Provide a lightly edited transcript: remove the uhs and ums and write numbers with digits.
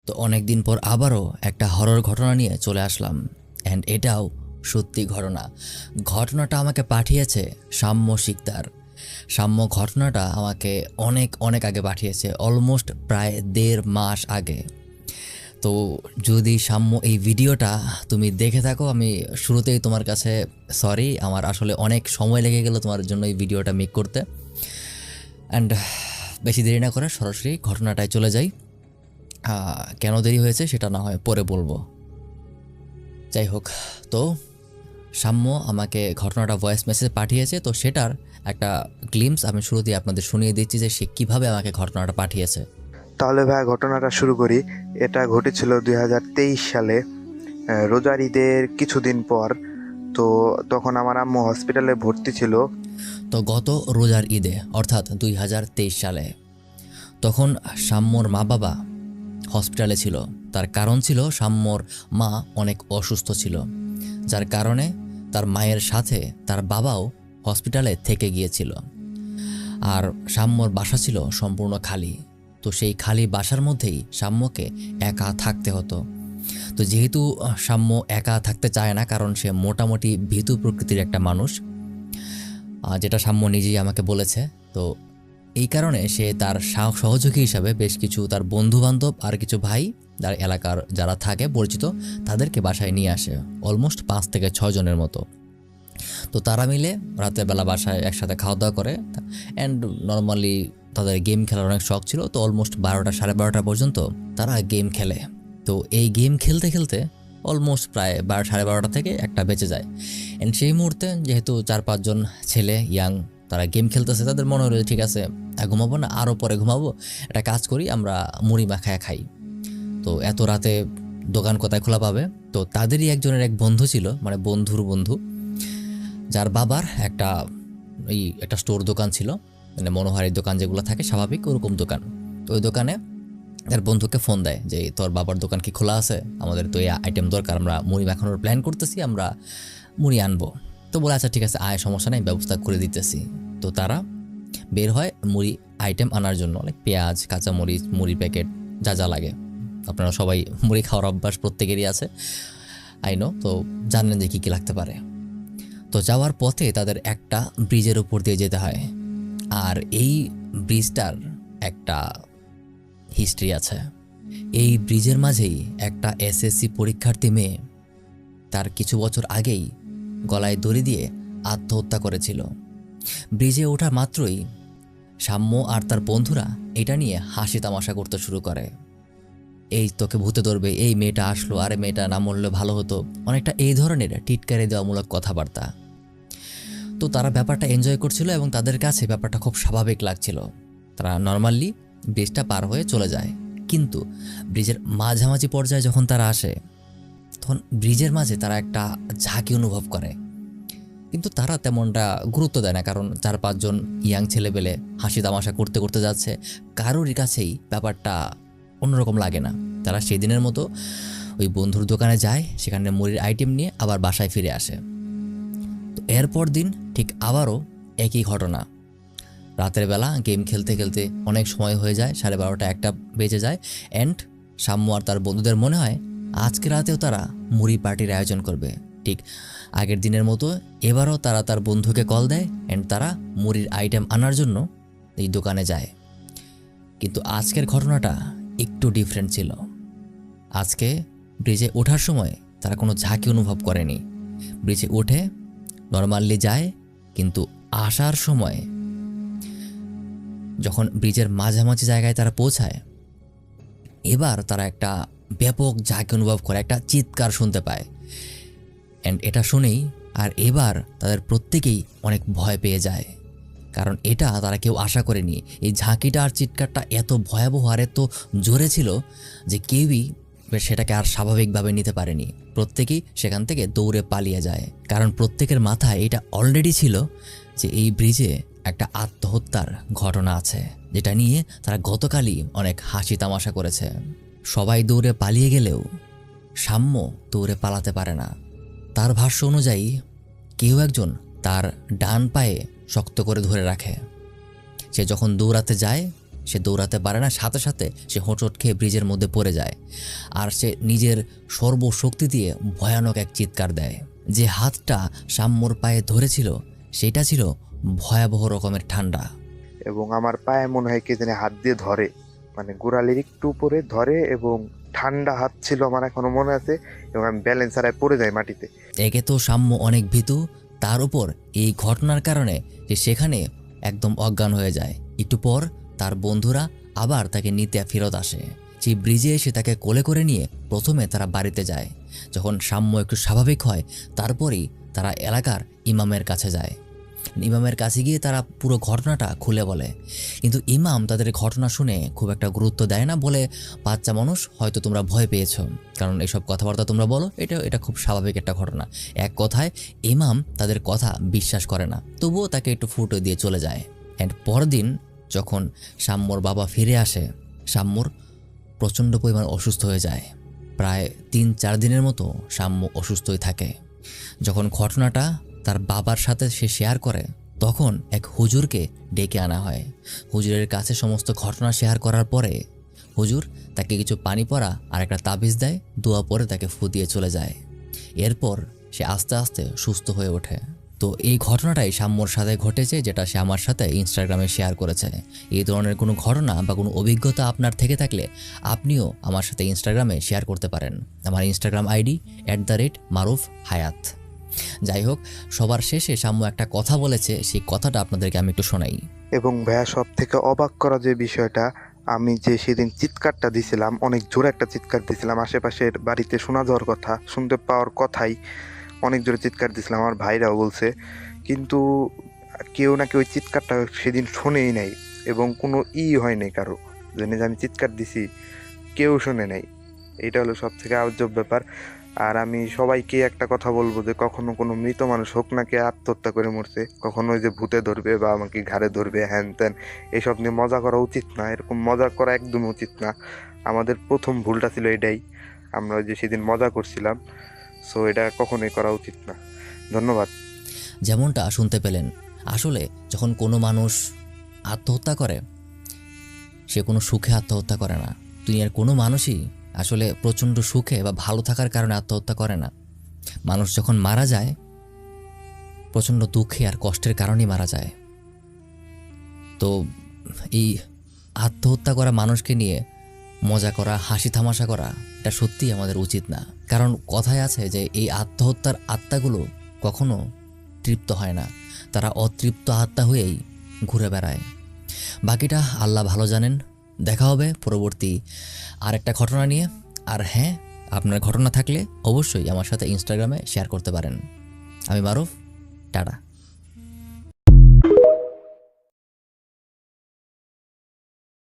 তো অনেক দিন পর আবারও একটা হরর ঘটনা নিয়ে চলে আসলাম। অ্যান্ড এটাও সত্যি ঘটনা। ঘটনাটা আমাকে পাঠিয়েছে সাম্য শিকদার। সাম্য ঘটনাটা আমাকে অনেক অনেক আগে পাঠিয়েছে, অলমোস্ট প্রায় 1.5 মাস আগে। তো যদি সাম্য এই ভিডিওটা তুমি দেখে থাকো, আমি শুরুতেই তোমার কাছে সরি, আমার আসলে অনেক সময় লেগে গেল তোমার জন্য এই ভিডিওটা মেক করতে। অ্যান্ড বেশি দেরি না করে সরাসরি ঘটনাটায় চলে যাই। কেন দেরি হয়েছে সেটা না হয় পরে বলবো। যাই হোক, তো সাম্য আমাকে ঘটনাটা ভয়েস মেসেজ পাঠিয়েছে, তো সেটার একটা গ্লিমস আমি শুরুতেই আপনাদের শুনিয়ে দিচ্ছি যে সে কীভাবে আমাকে ঘটনাটা পাঠিয়েছে। তাহলে ভাই ঘটনাটা শুরু করি। এটা ঘটেছিল 2023 সালে, রোজার ঈদের কিছুদিন পর। তো তখন আমার আম্মু হসপিটালে ভর্তি ছিল। তো গত রোজার ঈদে অর্থাৎ 2023 সালে তখন সাম্যর মা বাবা হসপিটালে ছিল। তার কারণ ছিল সাম্যর মা অনেক অসুস্থ ছিল, যার কারণে তার মায়ের সাথে তার বাবাও হসপিটালে থেকে গিয়েছিল। আর সাম্যর বাসা ছিল সম্পূর্ণ খালি। তো সেই খালি বাসার মধ্যেই সাম্যকে একা থাকতে হতো। তো যেহেতু সাম্য একা থাকতে চায় না, কারণ সে মোটামুটি ভীতু প্রকৃতির একটা মানুষ, যেটা সাম্য নিজেই আমাকে বলেছে। তো এই কারণে সে তার সহযোগী হিসাবে বেশ কিছু তার বন্ধুবান্ধব আর কিছু ভাই, তার এলাকার যারা থাকে পরিচিত, তাদেরকে বাসায় নিয়ে আসে, অলমোস্ট 5 থেকে 6 জনের মতো। তো তারা মিলে রাতের বেলা বাসায় একসাথে খাওয়া দাওয়া করে। অ্যান্ড নর্মালি তাদের গেম খেলার অনেক শখ ছিল। তো অলমোস্ট 12টা 12:30 পর্যন্ত তারা গেম খেলে। তো এই গেম খেলতে খেলতে অলমোস্ট প্রায় 12, 12:30 থেকে 1টা বেঁচে যায়। অ্যান্ড সেই মুহূর্তে যেহেতু 4-5 জন ছেলে ইয়াং তারা গেম খেলতেছে, তাদের মনে হলো ঠিক আছে ঘুমাবো না, আরও পরে ঘুমাবো, একটা কাজ করি, আমরা মুড়ি মাখায় খাই। তো এত রাতে দোকান কোথায় খোলা পাবে? তো তাদেরই একজনের এক বন্ধু ছিল, মানে বন্ধুর বন্ধু, যার বাবার একটা স্টোর দোকান ছিল, মানে মনোহারির দোকান যেগুলো থাকে স্বাভাবিক ওরকম দোকান। তো ওই দোকানে তার বন্ধুকে ফোন দেয় যে তোর বাবার দোকান কি খোলা আছে, আমাদের তো এই আইটেম দরকার, আমরা মুড়ি মাখানোর প্ল্যান করতেছি, আমরা মুড়ি আনবো। তো বলে আচ্ছা ঠিক আছে আয়, সমস্যা নেই, ব্যবস্থা করে দিতেছি। তো তারা বের হয় মুড়ি আইটেম আনার জন্য, অনেক পেঁয়াজ, কাঁচামরিচ, মুড়ি প্যাকেট, যা যা লাগে। আপনারা সবাই মুড়ি খাওয়ার অভ্যাস প্রত্যেকেরই আছে, আইনো, তো জানেন যে কী কী লাগতে পারে। তো যাওয়ার পথে তাদের একটা ব্রিজের উপর দিয়ে যেতে হয়। আর এই ব্রিজটার একটা হিস্ট্রি আছে। এই ব্রিজের মাঝেই একটা এসএসসি পরীক্ষার্থী মেয়ে তার কিছু বছর আগেই গলায় দড়ি দিয়ে আত্মহত্যা করেছিল। ব্রিজে ওঠা মাত্রই সাম্য আর তার বন্ধুরা এটা নিয়ে হাসি তামাশা করতে শুরু করে। এই তোকে ভূতে ধরবে, এই মেয়েটা আসলো, আরে মেয়েটা না মরলে ভালো হতো, অনেকটা এই ধরনের টিটকারি দেওয়ামূলক কথাবার্তা। তো তারা ব্যাপারটা এনজয় করছিল এবং তাদের কাছে ব্যাপারটা খুব স্বাভাবিক লাগছিল। তারা নর্মালি ব্রিজটা পার হয়ে চলে যায়। কিন্তু ব্রিজের মাঝামাঝি পর্যায়ে যখন তারা আসে, তখন ব্রিজের মাঝে তারা একটা ঝাঁকি অনুভব করে। কিন্তু তারা তেমনটা গুরুত্ব দেয় না, কারণ 4-5 জন ইয়াং ছেলেবেলে হাসি তামাশা করতে করতে যাচ্ছে, কারোরই কাছেই ব্যাপারটা অন্যরকম লাগে না। তারা সেই দিনের মতো ওই বন্ধুর দোকানে যায়, সেখানে মুড়ির আইটেম নিয়ে আবার বাসায় ফিরে আসে। তো এরপর দিন ঠিক আবারও একই ঘটনা। রাতের বেলা গেম খেলতে খেলতে অনেক সময় হয়ে যায়, 12:30 1টা বেজে যায়। অ্যান্ড সাম্য আর তার বন্ধুদের মনে হয় আজকে রাতেও তারা মুড়ি পার্টির আয়োজন করবে। ঠিক আগের দিনের মতো এবারও তারা তার বন্ধুকে কল দেয় অ্যান্ড তারা মুড়ির আইটেম আনার জন্য এই দোকানে যায়। কিন্তু আজকের ঘটনাটা একটু ডিফারেন্ট ছিল। আজকে ব্রিজে ওঠার সময় তারা কোনো ঝাঁকি অনুভব করেনি। ব্রিজে উঠে নর্মালি যায়, কিন্তু আসার সময় যখন ব্রিজের মাঝামাঝি জায়গায় তারা পৌঁছায়, এবার তারা একটা ব্যাপক ঝাঁকি অনুভব করে, একটা চিৎকার শুনতে পায়। অ্যান্ড এটা শুনেই আর এবার তাদের প্রত্যেকেই অনেক ভয় পেয়ে যায়, কারণ এটা তারা কেউ আশা করেনি। এই ঝাঁকিটা আর চিৎকারটা এত ভয়াবহ আর এত জোরে ছিল যে কেউই সেটাকে আর স্বাভাবিকভাবে নিতে পারেনি। প্রত্যেকেই সেখান থেকে দৌড়ে পালিয়ে যায়, কারণ প্রত্যেকের মাথায় এটা অলরেডি ছিল যে এই ব্রিজে একটা আত্মহত্যার ঘটনা আছে, যেটা নিয়ে তারা গতকালই অনেক হাসি তামাশা করেছে। সবাই দৌড়ে পালিয়ে গেলেও সাম্য দৌড়ে পালাতে পারে না। তার ভাষ্য অনুযায়ী কেউ একজন তার ডান পায়ে শক্ত করে ধরে রাখে। সে যখন দৌড়াতে যায় সে দৌড়াতে পারে না, সাথে সাথে সে হোঁচট খেয়ে ব্রিজের মধ্যে পড়ে যায়। আর সে নিজের সর্বশক্তি দিয়ে ভয়ানক এক চিৎকার দেয়। যে হাতটা সাম্যর পায়ে ধরেছিল সেটা ছিল ভয়াবহ রকমের ঠান্ডা। এবং আমার পায়ে মনে হয় কে জানি হাত দিয়ে ধরে, মানে গোড়ালির একটু উপরে ধরে, এবং ঠান্ডা হাত ছিল আমার এখনো মনে আছে, এবং আমি ব্যালেন্স হারায় পড়ে যাই মাটিতে। একে তো সাম্য অনেক ভীতু, তার উপর এই ঘটনার কারণে যে সেখানে একদম অজ্ঞান হয়ে যায়। একটু পর তার বন্ধুরা আবার তাকে নিতে ফেরত আসে। সেই ব্রিজে এসে তাকে কোলে করে নিয়ে প্রথমে তারা বাড়িতে যায়। যখন সাম্য একটু স্বাভাবিক হয় তারপরেই তারা এলাকার ইমামের কাছে যায়। ইমামের কাছে গিয়ে তারা পুরো ঘটনাটা খুলে বলে, কিন্তু ইমাম তাদের ঘটনা শুনে খুব একটা গুরুত্ব দেয় না, বলে বাচ্চা মানুষ, হয়তো তোমরা ভয় পেয়েছো, কারণ এসব কথাবার্তা তোমরা বলো, এটা খুব স্বাভাবিক একটা ঘটনা। এক কথায় ইমাম তাদের কথা বিশ্বাস করে না, তবুও তাকে একটু ফুটো দিয়ে চলে যায়। অ্যান্ড পরদিন যখন সাম্যর বাবা ফিরে আসে, সাম্যর প্রচণ্ড পরিমাণ অসুস্থ হয়ে যায়। প্রায় 3-4 দিনের মতো সাম্য অসুস্থই থাকে। যখন ঘটনাটা তার বাবার সাথে সে শেয়ার করে, তখন এক হুজুরকে ডেকে আনা হয়। হুজুরের কাছে সমস্ত ঘটনা শেয়ার করার পরে হুজুর তাকে কিছু পানি পড়া আর একটা তাবিজ দেয়, দোয়া পরে তাকে ফু দিয়ে চলে যায়। এরপর সে আস্তে আস্তে সুস্থ হয়ে ওঠে। তো এই ঘটনাটাই সাম্যর সাথে ঘটেছে, যেটা সে আমার সাথে ইনস্টাগ্রামে শেয়ার করেছে। এই ধরনের কোনো ঘটনা বা কোনো অভিজ্ঞতা আপনার থেকে থাকলে আপনিও আমার সাথে ইনস্টাগ্রামে শেয়ার করতে পারেন। আমার ইনস্টাগ্রাম আইডি @মারুফ হায়াত। যাই হোক, সবার শেষে সাম্য একটা কথা বলেছে, সেই কথাটা আপনাদেরকে আমি একটু শোনাই। এবং ভাইয়া, সব থেকে অবাক করা যে বিষয়টা, আমি যে সেদিন চিৎকারটা দিছিলাম, অনেক জোরে একটা চিৎকার দিছিলাম, আশেপাশের বাড়িতে শোনা যাওয়ার কথা, শুনতে পাওয়ার কথাই, অনেক জোরে চিৎকার দিছিলাম, আমার ভাইরাও বলছে, কিন্তু কেউ নাকি ওই চিৎকারটা সেদিন শোনেই নাই, এবং কোনো হয় নাই কারো, জেনে যে আমি চিৎকার দিছি কেউ শোনে নাই। এটা হলো সব থেকে আজব ব্যাপার। আর আমি সবাইকে একটা কথা বলবো, যে কখনো কোনো মৃত মানুষ হোক নাকি আত্মহত্যা করে মরছে, কখনো ওই যে ভূতে ধরবে বা আমাকে ঘাড়ে ধরবে হ্যান ত্যান, এসব নিয়ে মজা করা উচিত না। এরকম মজা করা একদম উচিত না। আমাদের প্রথম ভুলটা ছিল এটাই, আমরা ওই যে সেদিন মজা করছিলাম। সো এটা কখনোই করা উচিত না। ধন্যবাদ। যেমনটা শুনতে পেলেন, আসলে যখন কোনো মানুষ আত্মহত্যা করে, সে কোনো সুখে আত্মহত্যা করে না। দুনিয়ার কোনো মানুষই আসলে প্রচণ্ড সুখে বা ভালো থাকার কারণে আত্মহত্যা করে না। মানুষ যখন মারা যায়, প্রচণ্ড দুঃখে আর কষ্টের কারণেই মারা যায়। তো এই আত্মহত্যা করা মানুষকে নিয়ে মজা করা, হাসি তামাশা করা, এটা সত্যিই আমাদের উচিত না। কারণ কথায় আছে যে এই আত্মহত্যার আত্মাগুলো কখনো তৃপ্ত হয় না, তারা অতৃপ্ত আত্মা হয়েই ঘুরে বেড়ায়। বাকিটা আল্লাহ ভালো জানেন। দেখা হবে পরবর্তী আরেকটা ঘটনা নিয়ে। আর হ্যাঁ, আপনার ঘটনা থাকলে অবশ্যই আমার সাথে ইনস্টাগ্রামে শেয়ার করতে পারেন। আমি মারুফ, টাটা।